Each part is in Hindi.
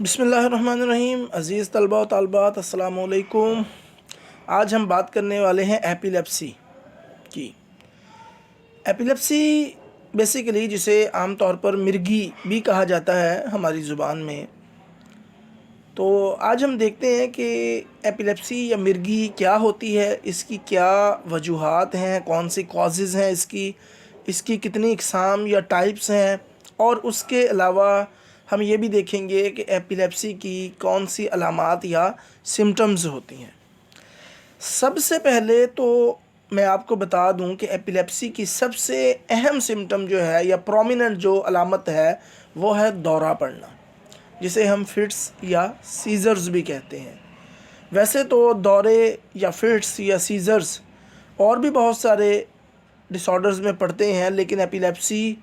बिस्मिल्लाहिर्रहमानिर्रहीम। अज़ीज़ तलबा व तालिबात, अस्सलामु अलैकुम। आज हम बात करने वाले हैं एपिलेप्सी की। एपिलेप्सी बेसिकली जिसे आम तौर पर मिर्गी भी कहा जाता है हमारी ज़ुबान में। तो आज हम देखते हैं कि एपिलेप्सी या मिर्गी क्या होती है, इसकी क्या वजूहात हैं, कौन सी कॉजेज़ हैं इसकी, इसकी कितनी इक़साम या टाइप्स हैं, और उसके अलावा हम ये भी देखेंगे कि एपिलेप्सी की कौन सी अलामात या सिम्टम्स होती हैं। सबसे पहले तो मैं आपको बता दूं कि एपिलेप्सी की सबसे अहम सिम्टम जो है या प्रोमिनेंट जो अलामत है वो है दौरा पड़ना, जिसे हम फिट्स या सीज़र्स भी कहते हैं। वैसे तो दौरे या फिट्स या सीज़र्स और भी बहुत सारे डिसऑर्डर्स में पड़ते हैं, लेकिन एपिलेप्सी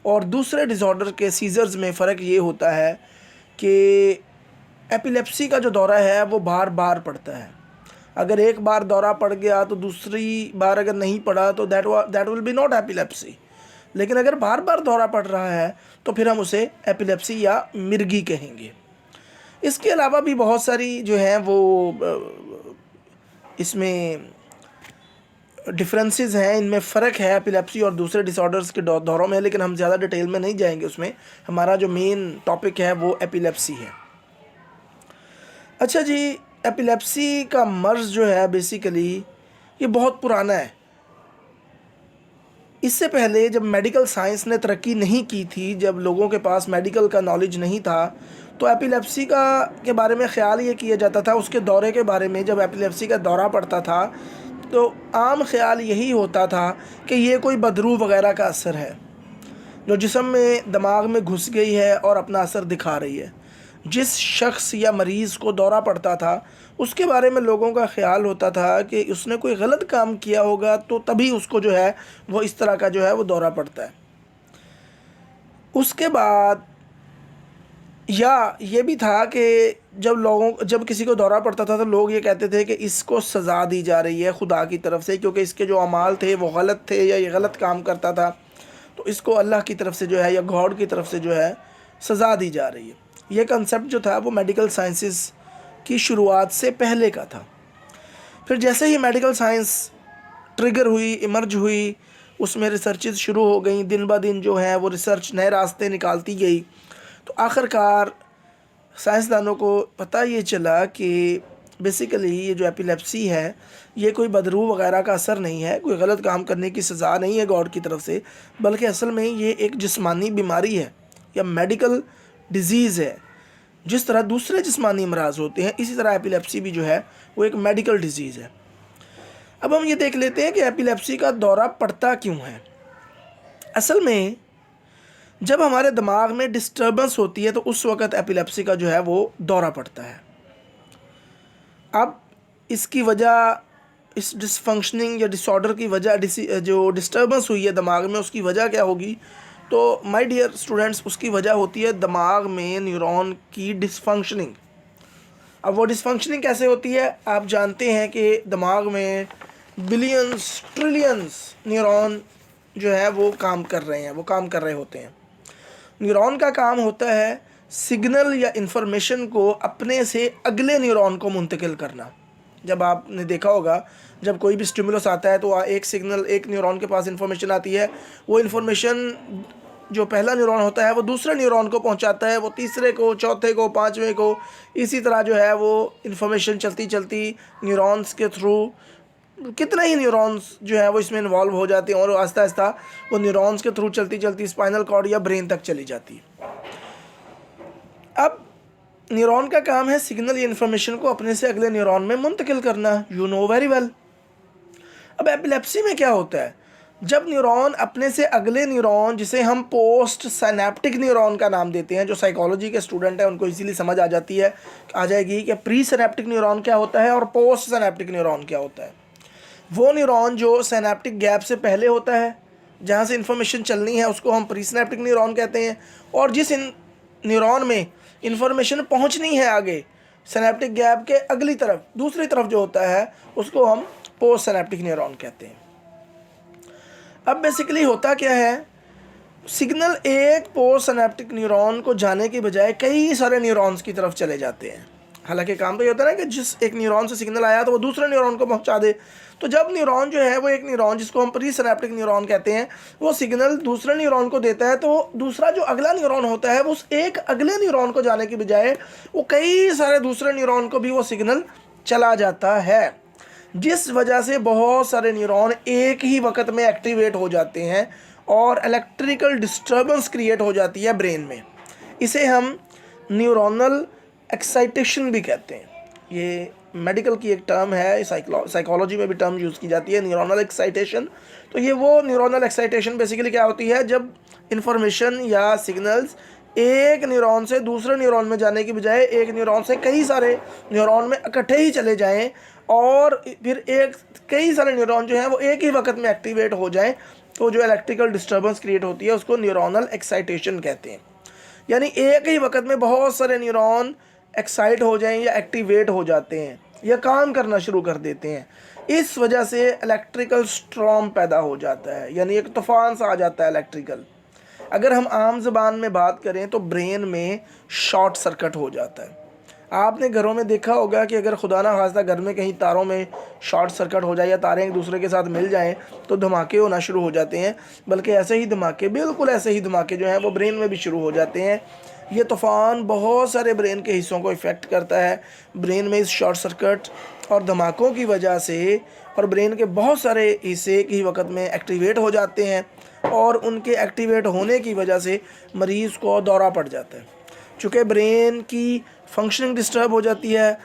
और दूसरे डिसऑर्डर के सीज़र्स में फ़र्क ये होता है कि एपिलेप्सी का जो दौरा है वो बार बार पड़ता है। अगर एक बार दौरा पड़ गया तो दूसरी बार अगर नहीं पड़ा तो that will be not epilepsy. लेकिन अगर बार बार दौरा पड़ रहा है तो फिर हम उसे एपिलेप्सी या मिर्गी कहेंगे। इसके अलावा भी बहुत सारी जो हैं वो इसमें डिफरेंसेस हैं, इनमें फ़र्क है एपिलेप्सी और दूसरे डिसऑर्डर्स के दौरों में, लेकिन हम ज़्यादा डिटेल में नहीं जाएंगे उसमें। हमारा जो मेन टॉपिक है वो एपिलेप्सी है। अच्छा जी, एपिलेप्सी का मर्ज़ जो है बेसिकली ये बहुत पुराना है। इससे पहले जब मेडिकल साइंस ने तरक्की नहीं की थी, जब लोगों के पास मेडिकल का नॉलेज नहीं था, तो एपिलेप्सी का के बारे में ख़्याल ये किया जाता था, उसके दौरे के बारे में। जब एपिलेप्सी का दौरा पड़ता था तो आम ख़्याल यही होता था कि ये कोई बदरू वग़ैरह का असर है जो जिस्म में दिमाग में घुस गई है और अपना असर दिखा रही है। जिस शख्स या मरीज़ को दौरा पड़ता था उसके बारे में लोगों का ख़्याल होता था कि उसने कोई गलत काम किया होगा, तो तभी उसको जो है वो इस तरह का जो है वो दौरा पड़ता है। उसके बाद या ये भी था कि जब किसी को दौरा पड़ता था तो लोग ये कहते थे कि इसको सज़ा दी जा रही है खुदा की तरफ से, क्योंकि इसके जो अमाल थे वो गलत थे या ये गलत काम करता था, तो इसको अल्लाह की तरफ से जो है या गॉड की तरफ से जो है सज़ा दी जा रही है। ये कंसेप्ट जो था वो मेडिकल साइंसेस की शुरुआत से पहले का था। फिर जैसे ही मेडिकल साइंस ट्रिगर हुई, इमर्ज हुई, उसमें रिसर्चेस शुरू हो गई, दिन ब दिन जो है वो रिसर्च नए रास्ते निकालती गई, तो आखिरकार साइंसदानों को पता ये चला कि बेसिकली ये जो एपिलेप्सी है ये कोई बदरू वगैरह का असर नहीं है, कोई गलत काम करने की सज़ा नहीं है गॉड की तरफ से, बल्कि असल में ये एक जिस्मानी बीमारी है या मेडिकल डिज़ीज़ है। जिस तरह दूसरे जिस्मानी अमराज होते हैं, इसी तरह एपिलेप्सी भी जो है वो एक मेडिकल डिज़ीज़ है। अब हम ये देख लेते हैं कि एपिलेप्सी का दौरा पड़ता क्यों है। असल में जब हमारे दिमाग में डिस्टर्बेंस होती है तो उस वक़्त एपिलेप्सी का जो है वो दौरा पड़ता है। अब इसकी वजह, इस डिसफंक्शनिंग या डिसऑर्डर की वजह, जो डिस्टर्बेंस हुई है दिमाग में, उसकी वजह क्या होगी? तो माय डियर स्टूडेंट्स, उसकी वजह होती है दिमाग में न्यूरॉन की डिसफंक्शनिंग। अब वो डिसफंक्शनिंग कैसे होती है? आप जानते हैं कि दिमाग में बिलियंस ट्रिलियंस न्यूरॉन जो है वो काम कर रहे होते हैं। न्यूरॉन का काम होता है सिग्नल या इन्फॉर्मेशन को अपने से अगले न्यूरॉन को मुंतकिल करना। जब आपने देखा होगा, जब कोई भी स्टिमुलस आता है तो एक सिग्नल, एक न्यूरॉन के पास इन्फॉर्मेशन आती है, वो इन्फॉर्मेशन जो पहला न्यूरॉन होता है वो दूसरे न्यूरॉन को पहुंचाता है, वो तीसरे को, चौथे को, पांचवें को, इसी तरह जो है वो इन्फॉर्मेशन चलती चलती न्यूरॉन्स के थ्रू, कितने ही न्यूरॉन्स जो है वो इसमें इन्वॉल्व हो जाते हैं और आहिस्ता आहिस्ता वो न्यूरॉन्स के थ्रू चलती चलती स्पाइनल कॉर्ड या ब्रेन तक चली जाती है। अब न्यूरॉन का काम है सिग्नल या इन्फॉर्मेशन को अपने से अगले न्यूरॉन में मुंतकिल करना, यू नो वेरी वेल। अब एपिलेप्सी में क्या होता है? जब न्यूरॉन अपने से अगले न्यूरॉन, जिसे हम पोस्ट साइनेप्टिक न्यूरॉन का नाम देते हैं, जो साइकोलॉजी के स्टूडेंट हैं उनको इजीली समझ आ जाएगी कि प्री साइनेप्टिक न्यूरॉन क्या होता है और पोस्ट साइनेप्टिक न्यूरॉन क्या होता है। वो न्यूरॉन जो सिनेप्टिक गैप से पहले होता है, जहाँ से इन्फॉर्मेशन चलनी है, उसको हम प्री सिनेप्टिक न्यूरॉन कहते हैं, और जिस न्यूरॉन में इन्फॉर्मेशन पहुँचनी है आगे सिनेप्टिक गैप के अगली तरफ, दूसरी तरफ जो होता है, उसको हम पोस्ट सिनेप्टिक न्यूरॉन कहते हैं। अब बेसिकली होता क्या है, सिग्नल एक पोस्ट सिनेप्टिक न्यूरॉन को जाने के बजाय कई सारे न्यूरॉन्स की तरफ चले जाते हैं। हालांकि काम तो ये होता है ना कि जिस एक न्यूरॉन से सिग्नल आया तो वो दूसरे न्यूरॉन को पहुंचा दे। तो जब न्यूरॉन जो है वो एक न्यूरॉन जिसको हम प्री सिनेप्टिक न्यूरॉन कहते हैं वो सिग्नल दूसरे न्यूरॉन को देता है, तो दूसरा जो अगला न्यूरॉन होता है वो उस एक अगले न्यूरॉन को जाने के बजाय वो कई सारे दूसरे न्यूरॉन को भी वो सिग्नल चला जाता है, जिस वजह से बहुत सारे न्यूरॉन एक ही वक्त में एक्टिवेट हो जाते हैं और इलेक्ट्रिकल डिस्टर्बेंस क्रिएट हो जाती है ब्रेन में। इसे हम न्यूरोनल एक्साइटेशन भी कहते हैं। ये मेडिकल की एक टर्म है, साइकोलॉजी में भी टर्म यूज़ की जाती है, न्यूरोनल एक्साइटेशन। तो ये वो न्यूरोनल एक्साइटेशन बेसिकली क्या होती है, जब इंफॉर्मेशन या सिग्नल्स एक न्यूरॉन से दूसरे न्यूरॉन में जाने की बजाय एक न्यूरॉन से कई सारे न्यूरॉन में इकट्ठे ही चले जाएं और फिर कई सारे न्यूरॉन जो हैं वो एक ही वक्त में एक्टिवेट हो जाएं, तो जो इलेक्ट्रिकल डिस्टर्बेंस क्रिएट होती है उसको न्यूरोनल एक्साइटेशन कहते हैं। यानी एक ही वक्त में बहुत सारे न्यूरॉन एक्साइट हो जाएं या एक्टिवेट हो जाते हैं या काम करना शुरू कर देते हैं। इस वजह से इलेक्ट्रिकल स्ट्रॉम पैदा हो जाता है, यानी एक तूफान सा आ जाता है इलेक्ट्रिकल। अगर हम आम ज़बान में बात करें तो ब्रेन में शॉर्ट सर्किट हो जाता है। आपने घरों में देखा होगा कि अगर खुदा ना खास्ता घर में कहीं तारों में शॉर्ट सर्किट हो जाए या तारें एक दूसरे के साथ मिल जाएं तो धमाके होना शुरू हो जाते हैं, बल्कि ऐसे ही धमाके, बिल्कुल ऐसे ही धमाके जो हैं वो ब्रेन में भी शुरू हो जाते हैं। ये तूफ़ान बहुत सारे ब्रेन के हिस्सों को इफ़ेक्ट करता है। ब्रेन में इस शॉर्ट सर्किट और धमाकों की वजह से और ब्रेन के बहुत सारे हिस्से एक ही वक्त में एक्टिवेट हो जाते हैं और उनके एक्टिवेट होने की वजह से मरीज़ को दौरा पड़ जाता है। चूँकि ब्रेन की फंक्शनिंग डिस्टर्ब हो जाती है,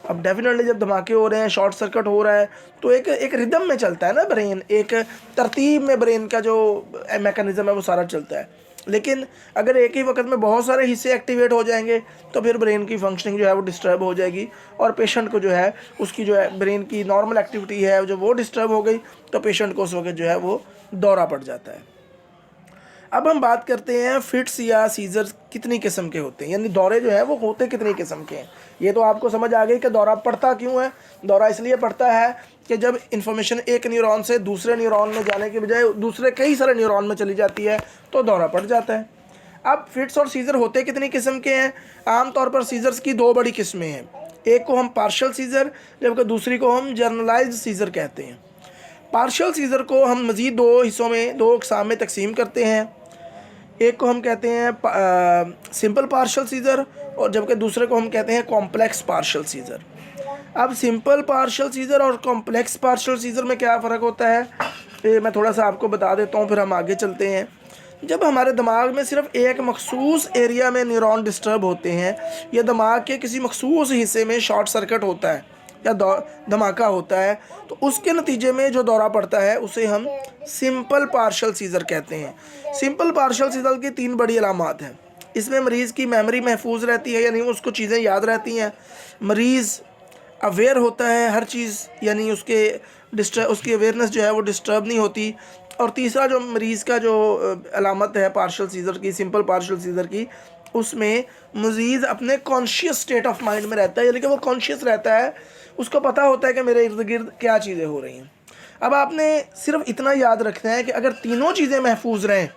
अब डेफिनेटली जब धमाके हो रहे हैं, शॉर्ट सर्किट हो रहा है, तो एक रिदम में चलता है ना ब्रेन, एक तरतीब में ब्रेन का जो मैकेनिज़्म है वो सारा चलता है। लेकिन अगर एक ही वक्त में बहुत सारे हिस्से एक्टिवेट हो जाएंगे तो फिर ब्रेन की फंक्शनिंग जो है वो डिस्टर्ब हो जाएगी और पेशेंट को जो है उसकी जो है ब्रेन की नॉर्मल एक्टिविटी है जो वो डिस्टर्ब हो गई, तो पेशेंट को उस वक्त जो है वो दौरा पड़ जाता है। अब हम बात करते हैं फिट्स या सीजर्स कितनी किस्म के होते हैं, यानी दौरे जो है वो होते कितनी किस्म के हैं। ये तो आपको समझ आ गई कि दौरा पड़ता क्यों है। दौरा इसलिए पड़ता है कि जब इंफॉर्मेशन एक न्यूरॉन से दूसरे न्यूरॉन में जाने के बजाय दूसरे कई सारे न्यूरॉन में चली जाती है तो दौरा पड़ जाता है। अब फिट्स और सीज़र होते कितनी किस्म के हैं। आमतौर पर सीज़र्स की दो बड़ी किस्में हैं, एक को हम पार्शियल सीज़र जबकि दूसरी को हम जनरलाइज्ड सीज़र कहते हैं। पार्शियल सीज़र को हम मज़ीद दो हिस्सों में, दो अक़साम में तकसीम करते हैं। एक को हम कहते हैं सिंपल पार्शियल सीज़र और जबकि दूसरे को हम कहते हैं कॉम्प्लेक्स पार्शियल सीज़र। अब सिंपल पार्शियल सीज़र और कॉम्प्लेक्स पार्शियल सीज़र में क्या फ़र्क होता है मैं थोड़ा सा आपको बता देता हूँ, फिर हम आगे चलते हैं। जब हमारे दिमाग में सिर्फ एक मखसूस एरिया में न्यूरॉन डिस्टर्ब होते हैं या दिमाग के किसी मखसूस हिस्से में शॉर्ट सर्किट होता है या धमाका होता है, तो उसके नतीजे में जो दौरा पड़ता है उसे हम सिंपल पार्शियल सीज़र कहते हैं। सिंपल पार्शियल सीज़र की तीन बड़ी अलामात हैं। इसमें मरीज़ की मेमोरी महफूज रहती है, यानी उसको चीज़ें याद रहती हैं। मरीज़ अवेयर होता है हर चीज़, यानी उसकी अवेयरनेस जो है वो डिस्टर्ब नहीं होती। और तीसरा जो मरीज़ का जो अलामत है पार्शियल सीज़र की, सिंपल पार्शियल सीज़र की, उसमें मरीज़ अपने कॉन्शियस स्टेट ऑफ माइंड में रहता है, यानी कि वो कॉन्शियस रहता है, उसको पता होता है कि मेरे इर्द गिर्द क्या चीज़ें हो रही हैं। अब आपने सिर्फ इतना याद रखना है कि अगर तीनों चीज़ें महफूज रहें,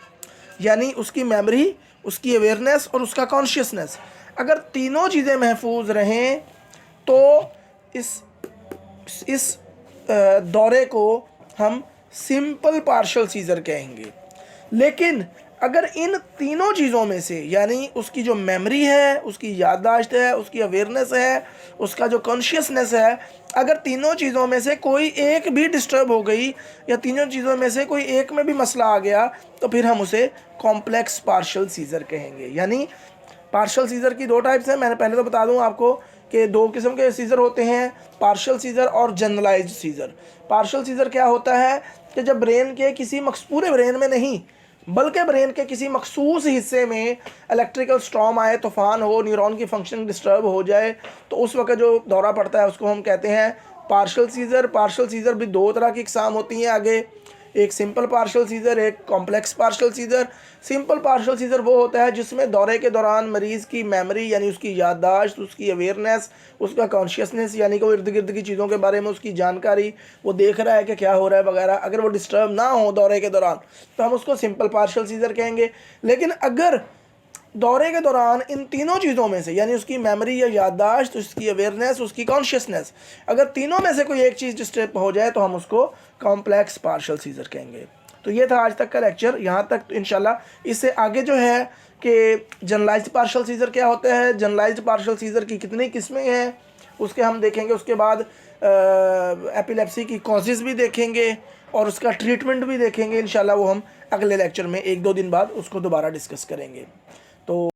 यानी उसकी मेमोरी, उसकी अवेयरनेस और उसका कॉन्शियसनेस, अगर तीनों चीज़ें महफूज रहें तो इस दौरे को हम सिंपल पार्शियल सीज़र कहेंगे। लेकिन अगर इन तीनों चीज़ों में से, यानी उसकी जो मेमोरी है, उसकी याददाश्त है, उसकी अवेयरनेस है, उसका जो कॉन्शियसनेस है, अगर तीनों चीज़ों में से कोई एक भी डिस्टर्ब हो गई या तीनों चीज़ों में से कोई एक में भी मसला आ गया तो फिर हम उसे कॉम्प्लेक्स पार्शियल सीज़र कहेंगे। यानी पार्शियल सीज़र की दो टाइप्स हैं। मैंने पहले तो बता दूं आपको कि दो किस्म के सीज़र होते हैं, पार्शियल सीज़र और जनरलाइज्ड सीज़र। पार्शियल सीज़र क्या होता है कि जब ब्रेन के किसी पूरे ब्रेन में नहीं बल्कि ब्रेन के किसी मखसूस हिस्से में इलेक्ट्रिकल स्ट्रॉम आए, तूफ़ान हो, न्यूरॉन की फंक्शनिंग डिस्टर्ब हो जाए, तो उस वक्त जो दौरा पड़ता है उसको हम कहते हैं पार्शियल सीज़र। पार्शियल सीज़र भी दो तरह की इकसाम होती हैं आगे। एक सिंपल पार्शियल सीजर, एक complex partial seizure. Simple partial seizure वो होता है जिसमें दौरे के दौरान मरीज़ की मेमोरी यानी उसकी याददाश्त, उसकी अवेयरनेस, उसका कॉन्शियसनेस यानी कि वो इर्द गिर्द की चीज़ों के बारे में उसकी जानकारी, वो देख रहा है कि क्या हो रहा है वगैरह, अगर वो डिस्टर्ब ना हो दौरे के दौरान तो हम उसको सिंपल पार्शियल सीजर कहेंगे। लेकिन अगर दौरे के दौरान इन तीनों चीज़ों में से यानी उसकी मेमोरी या याददाश्त, उसकी अवेयरनेस, उसकी कॉन्शियसनेस, अगर तीनों में से कोई एक चीज़ डिस्टर्ब हो जाए तो हम उसको कॉम्प्लेक्स पार्शियल सीजर कहेंगे। तो ये था आज तक का लेक्चर, यहाँ तक तो इंशाल्लाह इससे आगे जो है कि जनरलाइज्ड पार्शियल सीजर क्या होता है, जनरलाइज्ड पार्शियल सीजर की कितनी किस्में हैं उसके हम देखेंगे। उसके बाद एपिलेप्सी की कॉजेज़ भी देखेंगे और उसका ट्रीटमेंट भी देखेंगे इंशाल्लाह। वो हम अगले लेक्चर में 1-2 दिन बाद उसको दोबारा डिस्कस करेंगे। तो